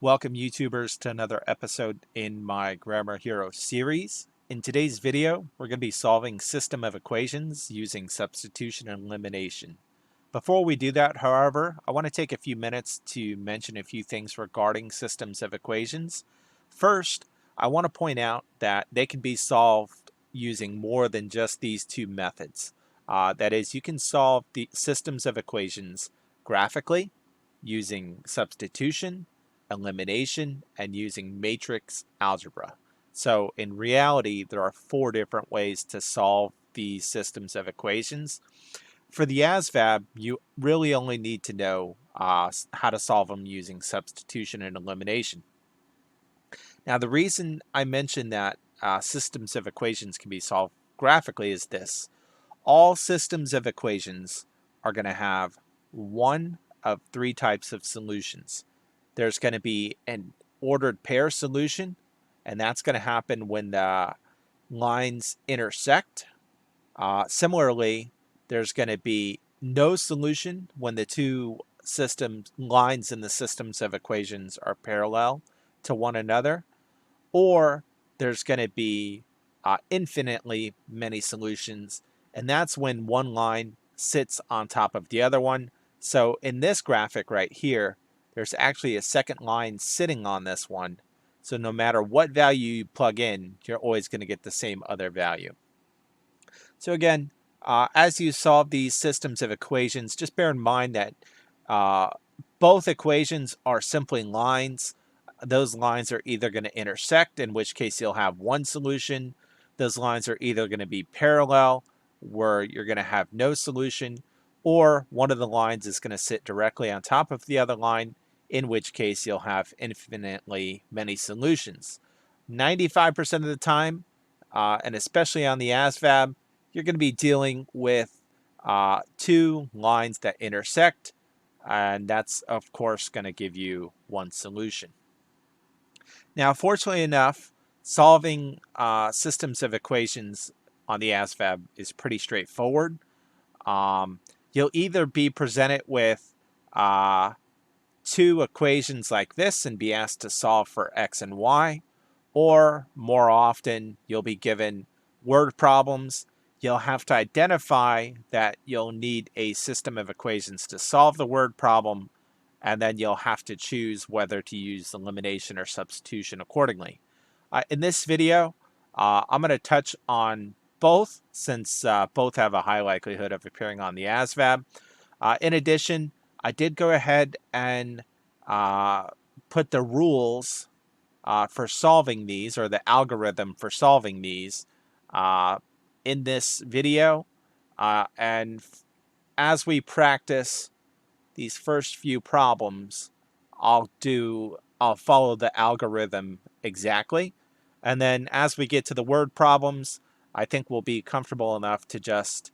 Welcome YouTubers to another episode in my Grammar Hero series. In today's video, we're going to be solving system of equations using substitution and elimination. Before we do that, however, I want to take a few minutes to mention a few things regarding systems of equations. First, I want to point out that they can be solved using more than just these two methods. That is, you can solve the systems of equations graphically using substitution, elimination, and using matrix algebra. So in reality, there are 4 different ways to solve these systems of equations. For the ASVAB, you really only need to know how to solve them using substitution and elimination. Now, the reason I mentioned that systems of equations can be solved graphically is this. All systems of equations are going to have one of 3 types of solutions. There's going to be an ordered pair solution, and that's going to happen when the lines intersect. Similarly, there's going to be no solution when the two lines in the systems of equations are parallel to one another, or there's going to be infinitely many solutions, and that's when one line sits on top of the other one. So in this graphic right here, there's actually a second line sitting on this one. So no matter what value you plug in, you're always going to get the same other value. So again, as you solve these systems of equations, just bear in mind that both equations are simply lines. Those lines are either going to intersect, in which case you'll have one solution. Those lines are either going to be parallel, where you're going to have no solution, or one of the lines is going to sit directly on top of the other line, in which case you'll have infinitely many solutions. 95% of the time, and especially on the ASVAB, you're going to be dealing with 2 lines that intersect, and that's of course going to give you one solution. Now, fortunately enough, solving systems of equations on the ASVAB is pretty straightforward. You'll either be presented with 2 equations like this and be asked to solve for x and y, or more often you'll be given word problems. You'll have to identify that you'll need a system of equations to solve the word problem, and then you'll have to choose whether to use elimination or substitution accordingly. In this video, I'm going to touch on both, since both have a high likelihood of appearing on the ASVAB. In addition, I did go ahead and put the rules for solving these, or the algorithm for solving these, in this video. And as we practice these first few problems, I'll follow the algorithm exactly. And then as we get to the word problems, I think we'll be comfortable enough to just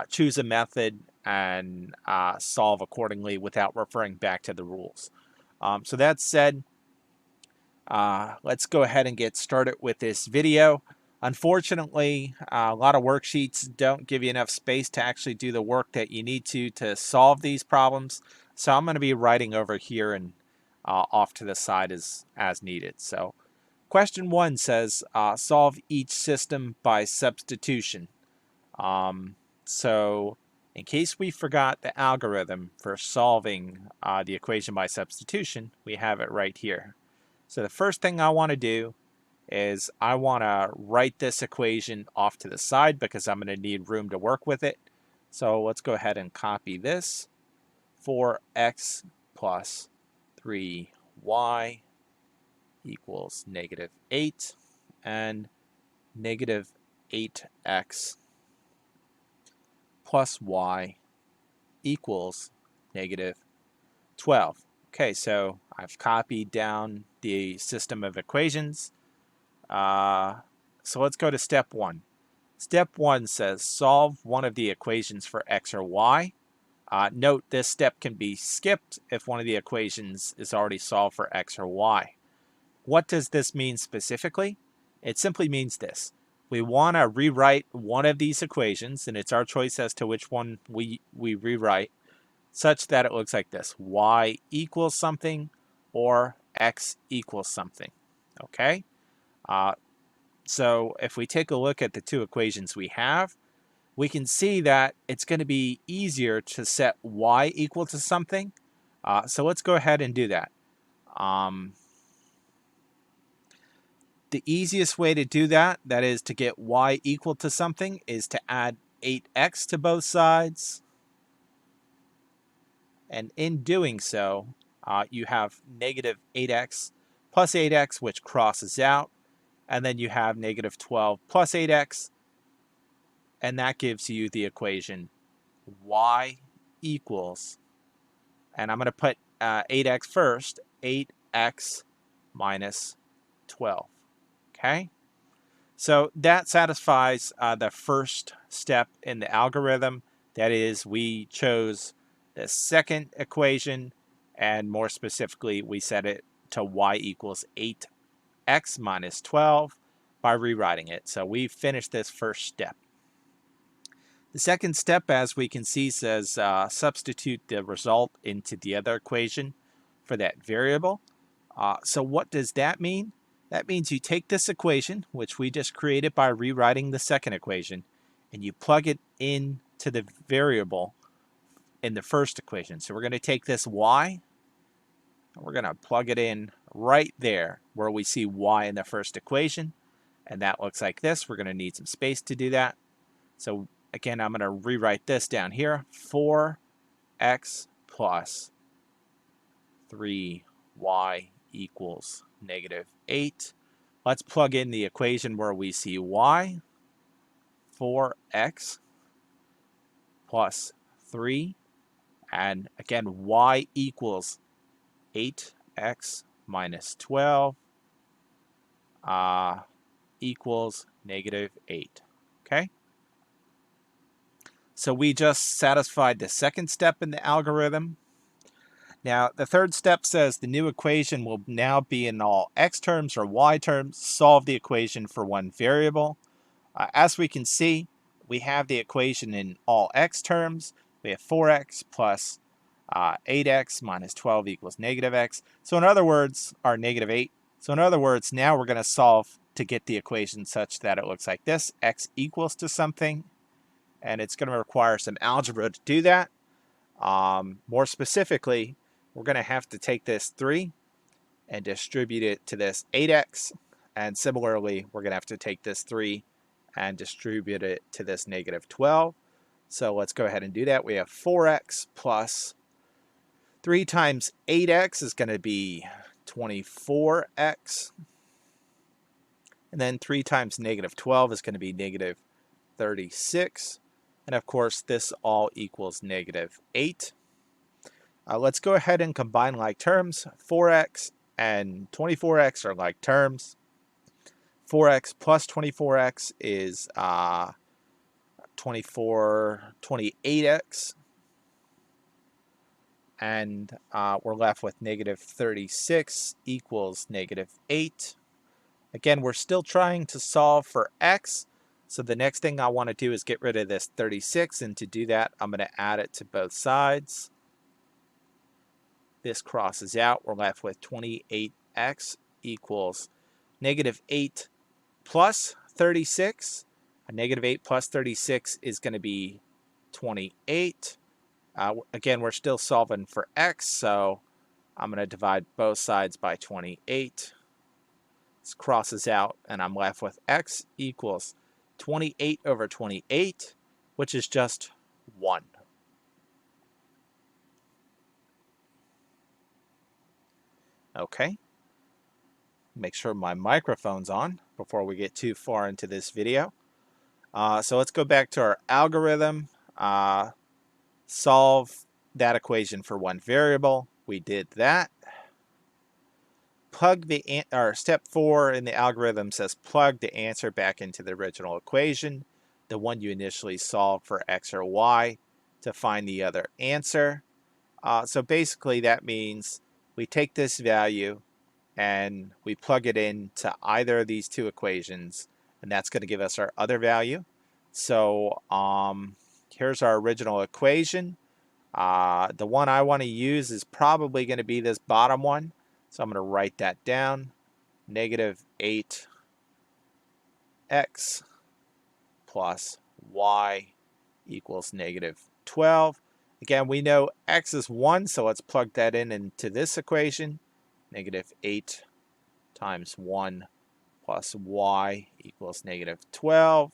choose a method and solve accordingly without referring back to the rules. So that said, let's go ahead and get started with this video. Unfortunately, a lot of worksheets don't give you enough space to actually do the work that you need to solve these problems. So I'm going to be writing over here and off to the side as needed. So question 1 says, solve each system by substitution. So in case we forgot the algorithm for solving the equation by substitution, we have it right here. So the first thing I want to do is I want to write this equation off to the side because I'm going to need room to work with it. So let's go ahead and copy this. 4x plus 3y equals -8, and -8x plus y equals -12. Okay, so I've copied down the system of equations. So let's go to step 1. Step 1 says solve one of the equations for x or y. Note this step can be skipped if one of the equations is already solved for x or y. What does this mean specifically? It simply means this. We want to rewrite one of these equations, and it's our choice as to which one we rewrite, such that it looks like this. Y equals something, or x equals something. Okay? So if we take a look at the two equations we have, we can see that it's going to be easier to set y equal to something. So let's go ahead and do that. The easiest way to do that, that is to get y equal to something, is to add 8x to both sides. And in doing so, you have negative 8x plus 8x, which crosses out. And then you have negative 12 plus 8x. And that gives you the equation y equals, and I'm going to put 8x first, 8x minus 12. Okay? So that satisfies the first step in the algorithm. That is, we chose the second equation, and more specifically, we set it to y equals 8x minus 12 by rewriting it. So we finished this first step. The second step, as we can see, says substitute the result into the other equation for that variable. So what does that mean? That means you take this equation, which we just created by rewriting the second equation, and you plug it into the variable in the first equation. So we're going to take this y, and we're going to plug it in right there where we see y in the first equation, and that looks like this. We're going to need some space to do that. So again, I'm going to rewrite this down here. 4x plus 3y equals negative 8. Let's plug in the equation where we see y. 4x plus 3. And again, y equals 8x minus 12 equals negative 8. Okay? So we just satisfied the second step in the algorithm. Now, the third step says the new equation will now be in all x terms or y terms. Solve the equation for one variable. As we can see, we have the equation in all x terms. We have 4x plus 8x minus 12 equals negative x. So in other words, or negative 8. So in other words, now we're going to solve to get the equation such that it looks like this. X equals to something. And it's going to require some algebra to do that. More specifically, we're going to have to take this 3 and distribute it to this 8x. And similarly, we're going to have to take this 3 and distribute it to this negative 12. So let's go ahead and do that. We have 4x plus 3 times 8x is going to be 24x. And then 3 times negative 12 is going to be negative 36. And of course, this all equals negative 8. Let's go ahead and combine like terms. 4x and 24x are like terms. 4x plus 24x is 28x. And we're left with negative 36 equals negative 8. Again, we're still trying to solve for x. So the next thing I want to do is get rid of this 36. And to do that, I'm going to add it to both sides. This crosses out. We're left with 28x equals negative 8 plus 36. A negative 8 plus 36 is going to be 28. Again, we're still solving for x, so I'm going to divide both sides by 28. This crosses out, and I'm left with x equals 28 over 28, which is just 1. Okay. Make sure my microphone's on before we get too far into this video. So let's go back to our algorithm. Solve that equation for one variable. We did that. Plug step 4 in the algorithm says plug the answer back into the original equation, the one you initially solved for x or y, to find the other answer. So basically that means we take this value and we plug it into either of these two equations, and that's going to give us our other value. So here's our original equation. The one I want to use is probably going to be this bottom one. So I'm going to write that down. Negative 8x plus y equals negative 12. Again, we know x is 1, so let's plug that in into this equation. Negative 8 times 1 plus y equals negative 12.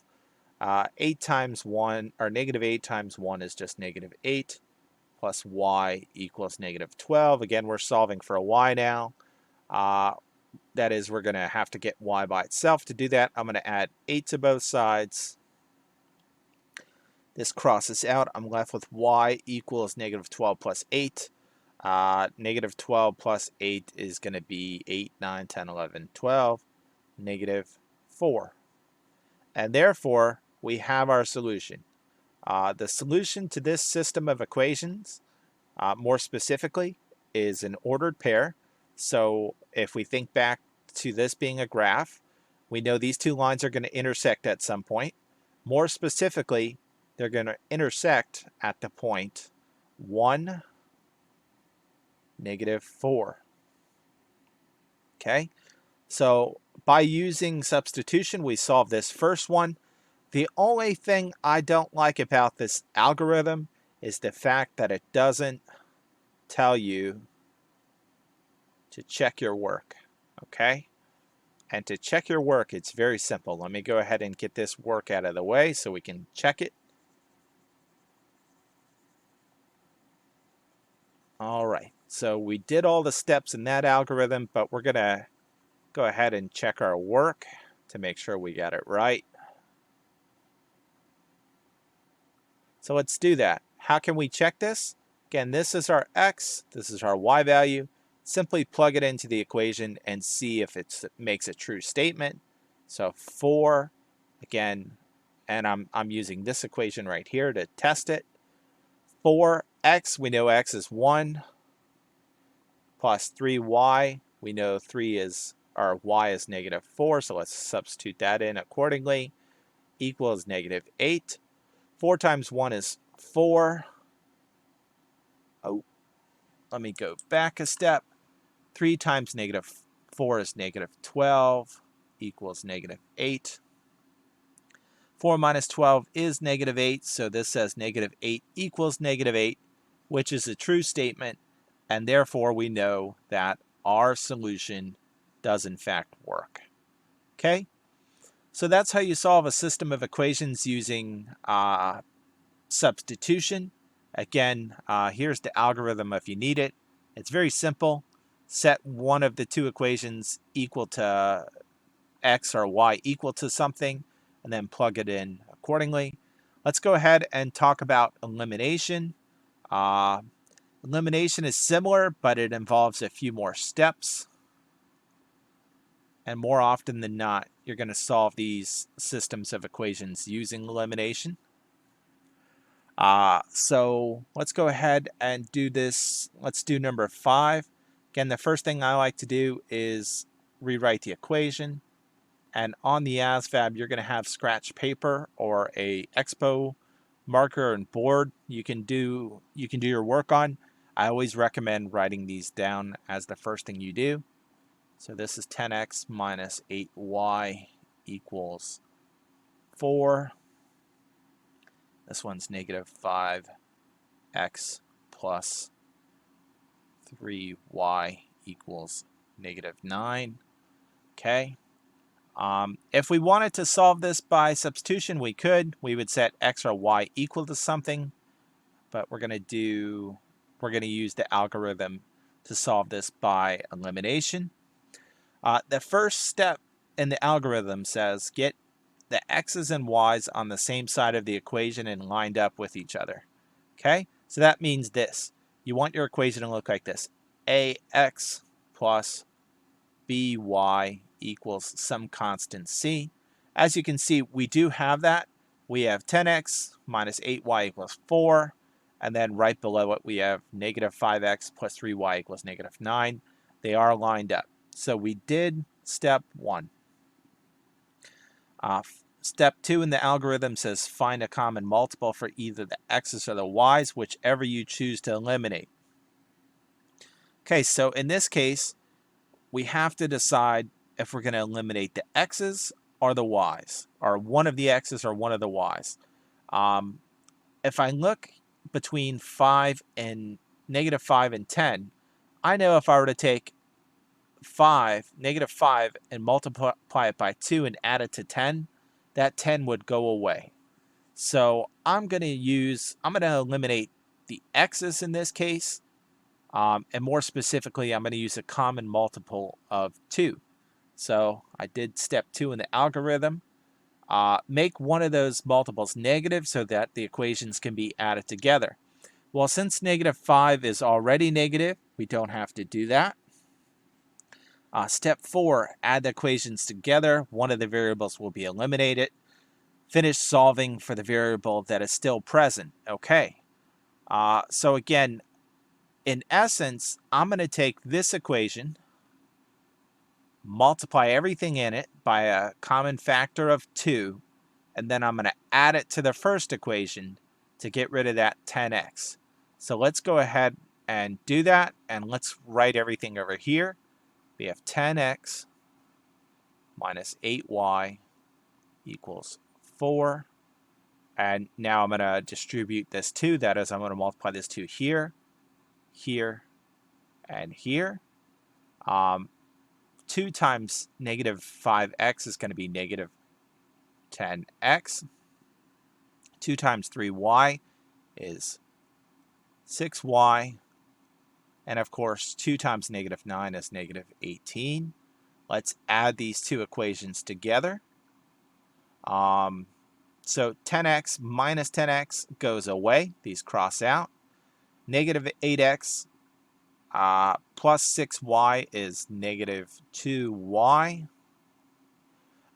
8 times 1, or negative 8 times 1 is just negative 8, plus y equals negative 12. Again, we're solving for a y now. That is, we're going to have to get y by itself. To do that, I'm going to add 8 to both sides. This crosses out. I'm left with y equals negative 12 plus 8. Negative 12 plus 8 is going to be 8, 9, 10, 11, 12, negative 4. And therefore, we have our solution. The solution to this system of equations, more specifically, is an ordered pair. So if we think back to this being a graph, we know these two lines are going to intersect at some point. More specifically, they're going to intersect at the point 1, negative 4. Okay, so by using substitution, we solve this first one. The only thing I don't like about this algorithm is the fact that it doesn't tell you to check your work, okay? And to check your work, it's very simple. Let me go ahead and get this work out of the way so we can check it. All right, so we did all the steps in that algorithm, but we're gonna go ahead and check our work to make sure we got it right. So let's do that. How can we check this? Again, this is our x, this is our y value. Simply plug it into the equation and see if it makes a true statement. So 4, again, and I'm using this equation right here to test it. 4x, we know x is 1, plus 3y, we know 3 is, or y is negative 4, so let's substitute that in accordingly, equals negative 8. 4 times 1 is 4. Oh, let me go back a step. 3 times negative 4 is negative 12, equals negative 8. 4 minus 12 is negative 8, so this says negative 8 equals negative 8, which is a true statement, and therefore we know that our solution does in fact work. Okay, so that's how you solve a system of equations using substitution. Again, here's the algorithm if you need it. It's very simple. Set one of the two equations equal to x or y equal to something, and then plug it in accordingly. Let's go ahead and talk about elimination. Elimination is similar, but it involves a few more steps. And more often than not, you're going to solve these systems of equations using elimination. So let's go ahead and do this. Let's do number 5. Again, the first thing I like to do is rewrite the equation. And on the ASVAB, you're going to have scratch paper or a expo marker and board you can do your work on. I always recommend writing these down as the first thing you do. So this is 10x minus 8y equals 4. This one's negative 5x plus 3y equals negative 9. Okay. If we wanted to solve this by substitution, we could. We would set x or y equal to something, but we're going to use the algorithm to solve this by elimination. The first step in the algorithm says get the x's and y's on the same side of the equation and lined up with each other. Okay, so that means this. You want your equation to look like this: ax plus by equals some constant c. As you can see, we do have that. We have 10x minus 8y equals 4. And then right below it, we have negative 5x plus 3y equals negative 9. They are lined up. So we did step 1. Step 2 in the algorithm says find a common multiple for either the x's or the y's, whichever you choose to eliminate. Okay, so in this case, we have to decide if we're going to eliminate the x's or the y's, or one of the x's or one of the y's. If I look between 5 and -5 and 10, I know if I were to take -5, and multiply it by 2 and add it to 10, that 10 would go away. So I'm going to eliminate the x's in this case, and more specifically, I'm going to use a common multiple of 2. So I did step 2 in the algorithm. Make one of those multiples negative so that the equations can be added together. Well, since -5 is already negative, we don't have to do that. Step 4, add the equations together. One of the variables will be eliminated. Finish solving for the variable that is still present. Okay. So again, in essence, I'm going to take this equation, multiply everything in it by a common factor of 2, and then I'm going to add it to the first equation to get rid of that 10x. So let's go ahead and do that, and let's write everything over here. We have 10x minus 8y equals 4. And now I'm going to distribute this 2. That is, I'm going to multiply this 2 here, here, and here. 2 times -5x is going to be -10x. 2 times 3y is 6y. And of course, 2 times -9 is -18. Let's add these two equations together. So 10x minus 10x goes away. These cross out. -8x plus 6y is -2y.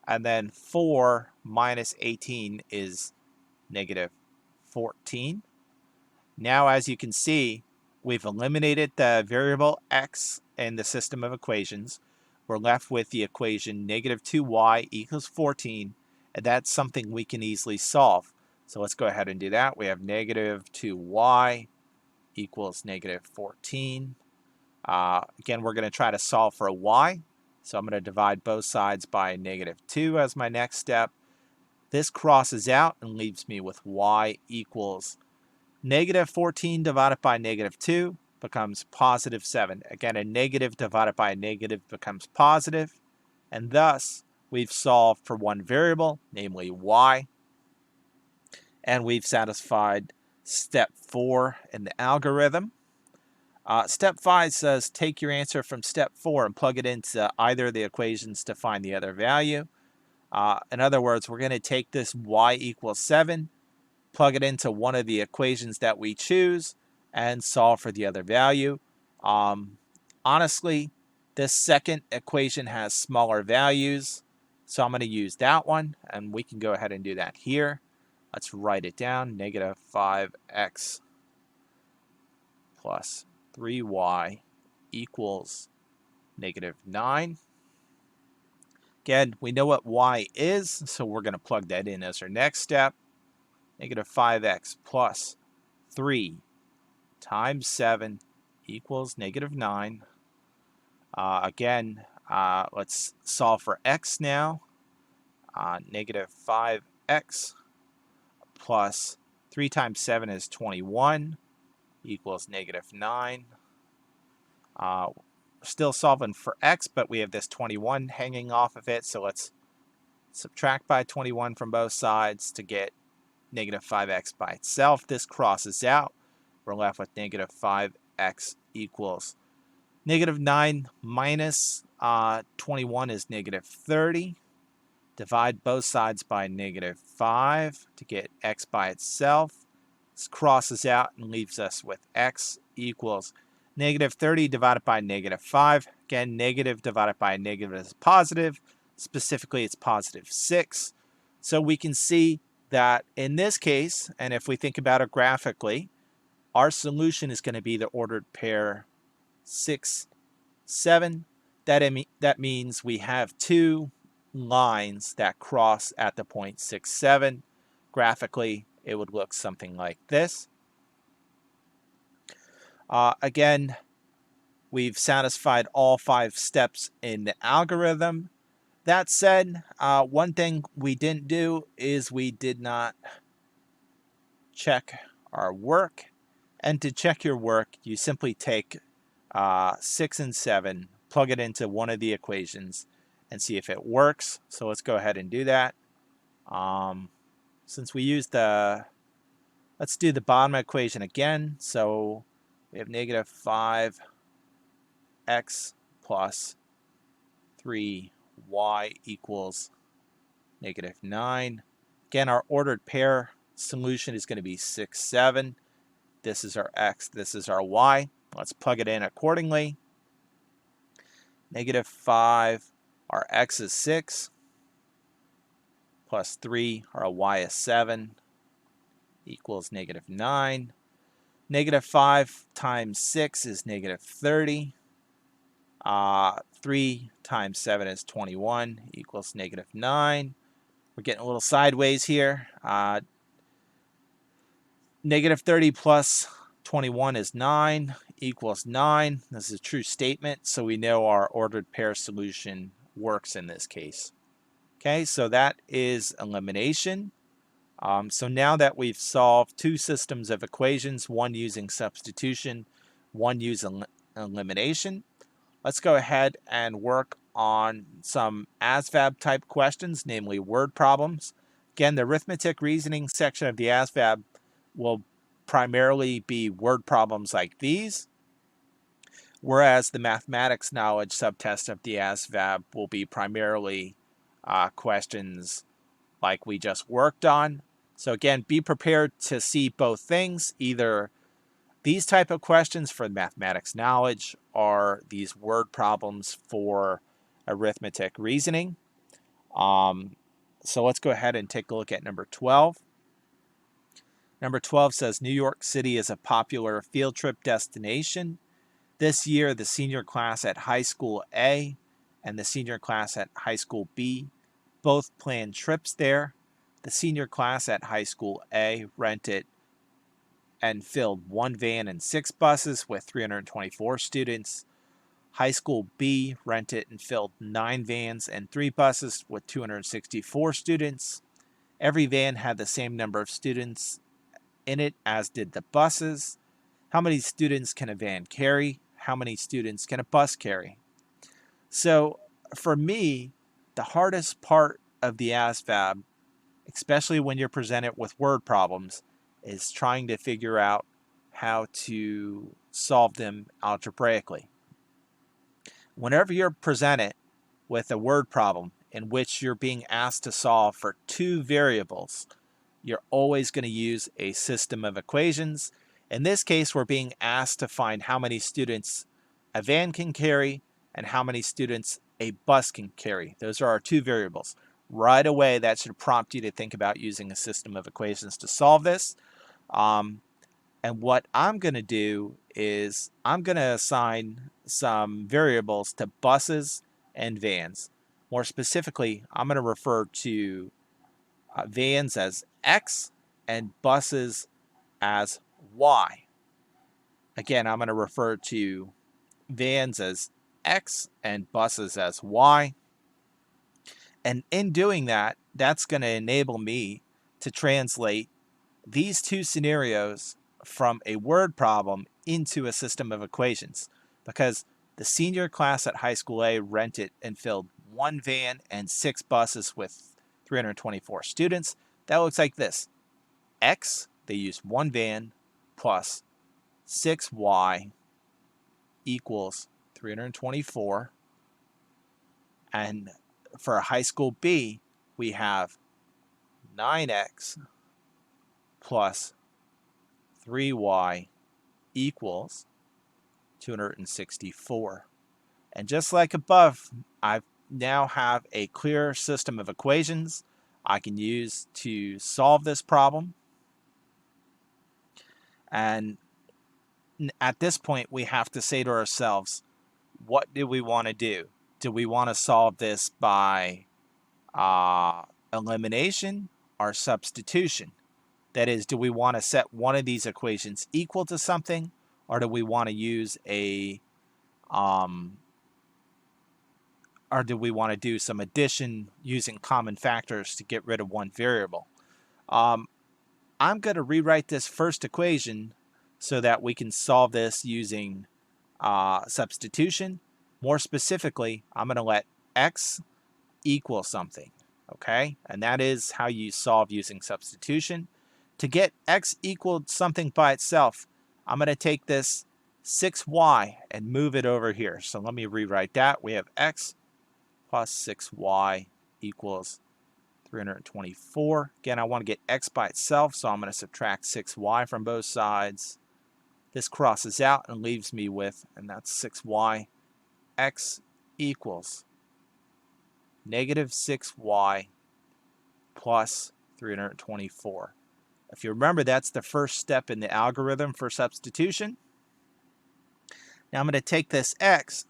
And then 4 minus 18 is -14. Now, as you can see, we've eliminated the variable x in the system of equations. We're left with the equation -2y equals 14, and that's something we can easily solve. So let's go ahead and do that. We have -2y equals -14. Again, we're going to try to solve for a y. So I'm going to divide both sides by -2 as my next step. This crosses out and leaves me with y equals -14 divided by -2 becomes +7. Again, a negative divided by a negative becomes positive. And thus, we've solved for one variable, namely y. And we've satisfied step 4 in the algorithm. Step 5 says take your answer from step 4 and plug it into either of the equations to find the other value. In other words, we're going to take this y equals 7, plug it into one of the equations that we choose, and solve for the other value. Honestly, this second equation has smaller values, so I'm going to use that one, and we can go ahead and do that here. Let's write it down. -5x plus 3y equals -9. Again, we know what y is, so we're going to plug that in as our next step. -5x plus 3 times 7 equals -9. Again, let's solve for x now. -5x plus 3 times 7 is 21 equals -9. We're still solving for x, but we have this 21 hanging off of it, so let's subtract by 21 from both sides to get -5x by itself. This crosses out. We're left with -5x equals -9 minus 21 is -30. Divide both sides by -5 to get x by itself. This crosses out and leaves us with x equals -30 divided by -5. Again, negative divided by a negative is positive. Specifically, it's +6. So we can see that in this case, and if we think about it graphically, our solution is going to be the ordered pair 6, 7. That means we have two lines that cross at the point 6, 7. Graphically, it would look something like this. Again, we've satisfied all 5 steps in the algorithm. That said, one thing we didn't do is we did not check our work. And to check your work, you simply take 6 and 7, plug it into one of the equations, and see if it works. So let's go ahead and do that. Since we used let's do the bottom equation again. So we have negative 5x plus 3y equals negative 9. Again, our ordered pair solution is going to be 6, 7. This is our x, this is our y. Let's plug it in accordingly. Negative 5, our x is 6, plus 3, our y is 7, equals negative 9. Negative 5 times 6 is negative 30. 3 times 7 is 21, equals negative 9. We're getting a little sideways here. Negative 30 plus 21 is 9, equals 9. This is a true statement, so we know our ordered pair solution works in this case. Okay, so that is elimination. So now that we've solved 2 systems of equations, one using substitution, one using elimination, let's go ahead and work on some ASVAB type questions, namely word problems. Again, the arithmetic reasoning section of the ASVAB will primarily be word problems like these, whereas the mathematics knowledge subtest of the ASVAB will be primarily questions like we just worked on. So again, be prepared to see both things, either these type of questions for mathematics knowledge or these word problems for arithmetic reasoning. So let's go ahead and take a look at number 12. Number 12 says New York City is a popular field trip destination. This year, the senior class at High School A and the senior class at High School B both planned trips there. The senior class at High School A rented and filled 1 van and 6 buses with 324 students. High School B rented and filled 9 vans and 3 buses with 264 students. Every van had the same number of students in it as did the buses. How many students can a van carry? How many students can a bus carry? So for me, the hardest part of the ASVAB, especially when you're presented with word problems, is trying to figure out how to solve them algebraically. Whenever you're presented with a word problem in which you're being asked to solve for 2 variables, you're always going to use a system of equations. In this case, we're being asked to find how many students a van can carry and how many students a bus can carry. Those are our 2 variables. Right away, that should prompt you to think about using a system of equations to solve this. And what I'm going to do is I'm going to assign some variables to buses and vans. More specifically, I'm going to refer to vans as X and buses as Y. Again, I'm going to refer to vans as X and buses as Y. And in doing that, that's going to enable me to translate these 2 scenarios from a word problem into a system of equations, because the senior class at High School A rented and filled 1 van and 6 buses with 324 students. That looks like this. X, they used 1 van plus 6y equals 324. And for High School B, we have 9x plus 3y equals 264. And just like above, I now have a clear system of equations I can use to solve this problem. And at this point, we have to say to ourselves, what do we want to do? Do we want to solve this by elimination or substitution? That is, do we want to set one of these equations equal to something, or do we want to use a or do we want to do some addition using common factors to get rid of one variable? I'm going to rewrite this first equation so that we can solve this using substitution. More specifically, I'm going to let x equal something, okay? And that is how you solve using substitution. To get x equal something by itself, I'm going to take this 6y and move it over here. So let me rewrite that. We have x plus 6y equals 324. Again, I want to get x by itself, so I'm going to subtract 6y from both sides. This crosses out and leaves me with, and that's 6y, x equals negative 6y plus 324. If you remember, that's the first step in the algorithm for substitution. Now I'm going to take this x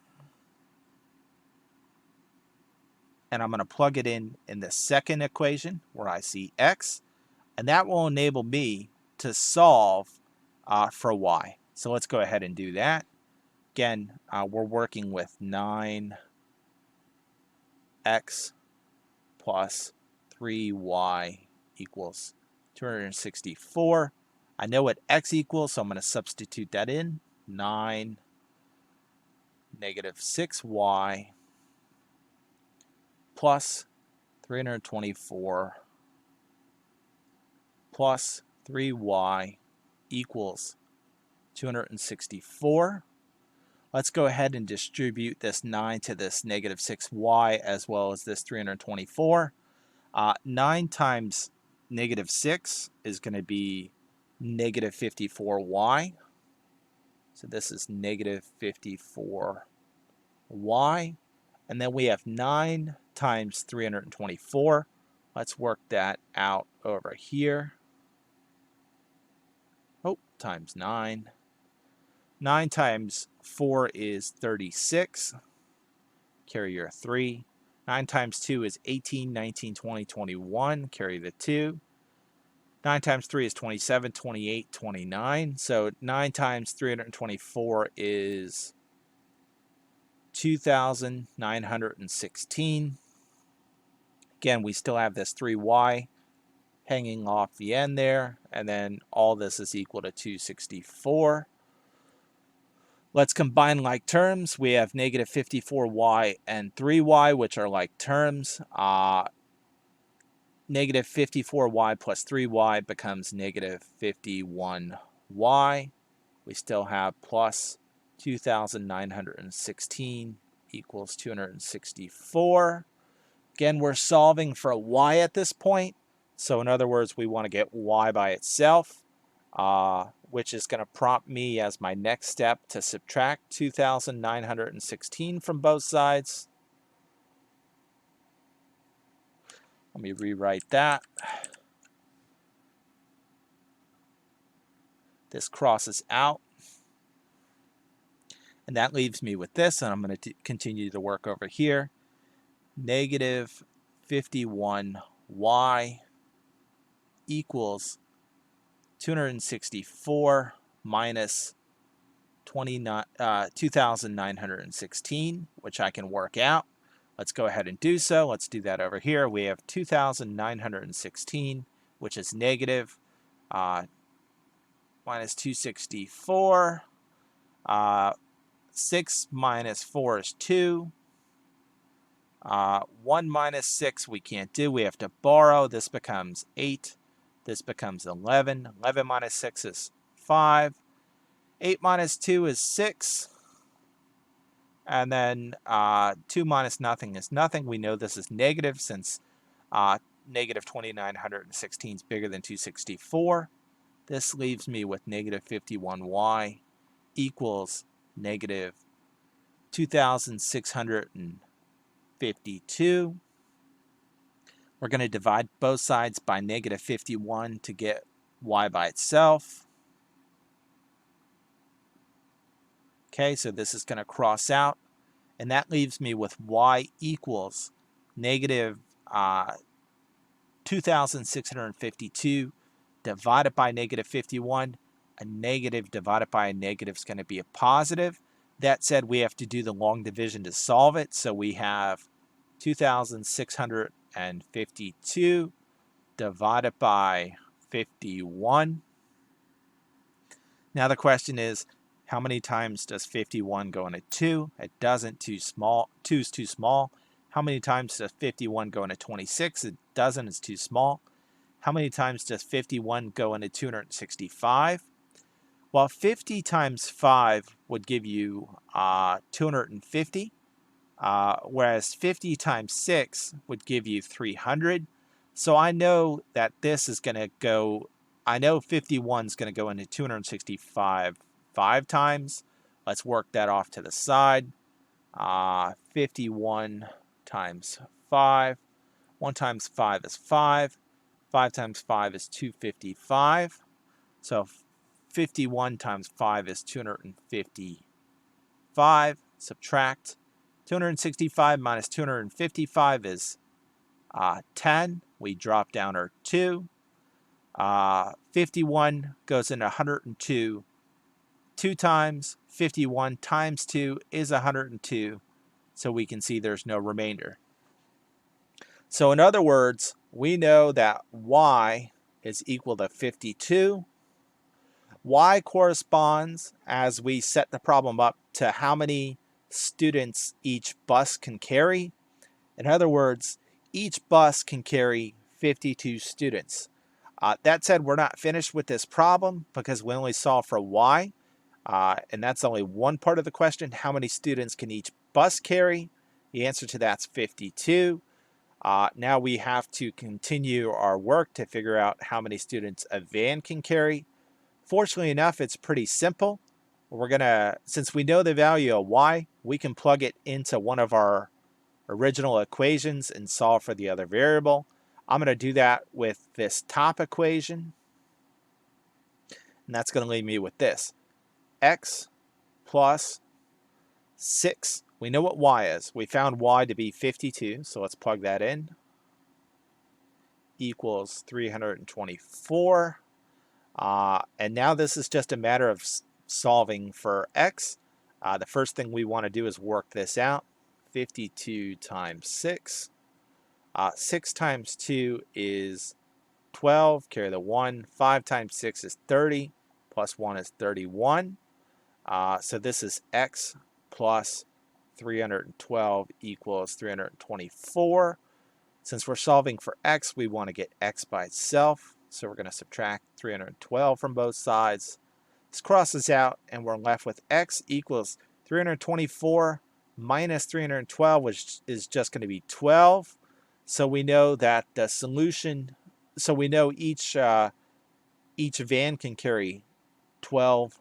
and I'm going to plug it in the second equation where I see x, and that will enable me to solve for y. So let's go ahead and do that. Again, we're working with 9x plus 3y equals 264. I know what x equals, so I'm going to substitute that in. 9 negative 6y plus 324 plus 3y equals 264. Let's go ahead and distribute this 9 to this negative 6y as well as this 324. 9 times negative 6 is going to be negative 54y. So this is negative 54y. And then we have 9 times 324. Let's work that out over here. Oh, times 9. 9 times 4 is 36. Carry your 3. 9 times 2 is 18, 19, 20, 21. Carry the 2. 9 times 3 is 27, 28, 29. So 9 times 324 is 2,916. Again, we still have this 3y hanging off the end there, and then all this is equal to 264. Let's combine like terms. We have negative 54y and 3y, which are like terms. Negative 54y plus 3y becomes negative 51y. We still have plus 2,916 equals 264. Again, we're solving for a y at this point. So in other words, we want to get y by itself, which is going to prompt me as my next step to subtract 2,916 from both sides. Let me rewrite that. This crosses out. And that leaves me with this, and I'm going to continue to work over here. Negative 51y equals 264 minus 2,916, which I can work out. Let's go ahead and do so. Let's do that over here. We have 2,916, which is negative minus 264. 6 minus 4 is 2. 1 minus 6 we can't do. We have to borrow. This becomes 8. This becomes 11. 11 minus 6 is 5. 8 minus 2 is 6. And then 2 minus nothing is nothing. We know this is negative since negative 2,916 is bigger than 264. This leaves me with negative 51y equals negative 2,652. We're going to divide both sides by negative 51 to get y by itself. Okay, so this is going to cross out, and that leaves me with y equals negative 2,652 divided by negative 51. A negative divided by a negative is going to be a positive. That said, we have to do the long division to solve it. So we have 2,652 divided by 51. Now the question is, how many times does 51 go into 2? It doesn't. 2 is too small. How many times does 51 go into 26? It doesn't. It's too small. How many times does 51 go into 265? Well, 50 times 5 would give you 250, whereas 50 times 6 would give you 300. So I know that this is going to go, I know 51 is going to go into 265 5 times. Let's work that off to the side. 51 times 5. 1 times 5 is 5. 5 times 5 is 255. So 51 times 5 is 255. Subtract. 265 minus 255 is 10. We drop down our 2. 51 goes into 102 2 times. 51 times 2 is 102. So we can see there's no remainder. So in other words, we know that y is equal to 52. Y corresponds, as we set the problem up, to how many students each bus can carry. In other words, each bus can carry 52 students. That said, we're not finished with this problem because we only solve for y, and that's only one part of the question. How many students can each bus carry? The answer to that's 52. Now we have to continue our work to figure out how many students a van can carry. Fortunately enough, it's pretty simple. We're gonna, since we know the value of y, we can plug it into one of our original equations and solve for the other variable. I'm gonna do that with this top equation, and that's gonna leave me with this. X plus 6. We know what y is. We found y to be 52, so let's plug that in. Equals 324. And now this is just a matter of solving for x. The first thing we want to do is work this out. 52 times 6. 6 times 2 is 12. Carry the 1. 5 times 6 is 30. Plus 1 is 31. So this is x plus 312 equals 324. Since we're solving for x, we want to get x by itself. So we're going to subtract 312 from both sides. This crosses out, and we're left with x equals 324 minus 312, which is just going to be 12. So we know that the solution, so we know each van can carry 12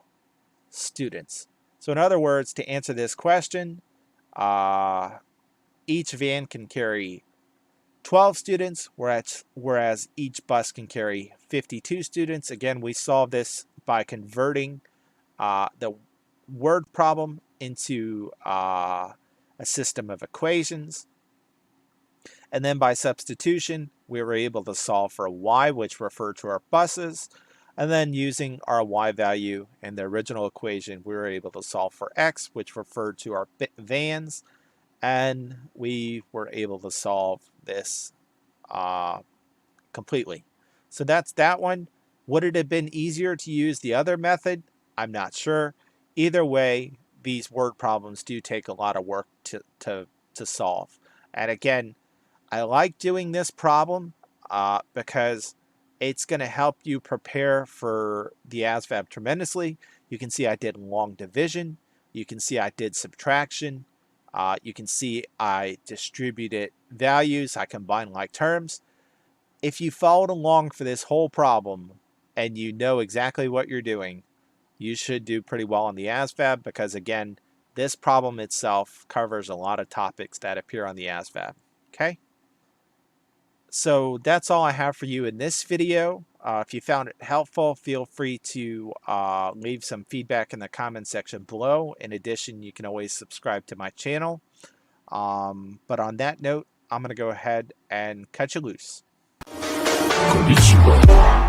students. So in other words, to answer this question, each van can carry 12 students, whereas each bus can carry 52 students. Again, we solve this by converting the word problem into a system of equations. And then by substitution, we were able to solve for y, which referred to our buses. And then using our y value in the original equation, we were able to solve for x, which referred to our vans. And we were able to solve this completely. So that's that one. Would it have been easier to use the other method? I'm not sure. Either way, these word problems do take a lot of work to solve. And again, I like doing this problem because it's going to help you prepare for the ASVAB tremendously. You can see I did long division. You can see I did subtraction. You can see I distributed values. I combined like terms. If you followed along for this whole problem and you know exactly what you're doing, you should do pretty well on the ASVAB because, again, this problem itself covers a lot of topics that appear on the ASVAB. Okay? So that's all I have for you in this video. If you found it helpful, feel free to leave some feedback in the comment section below. In addition, you can always subscribe to my channel. But on that note, I'm going to go ahead and cut you loose. こんにちは。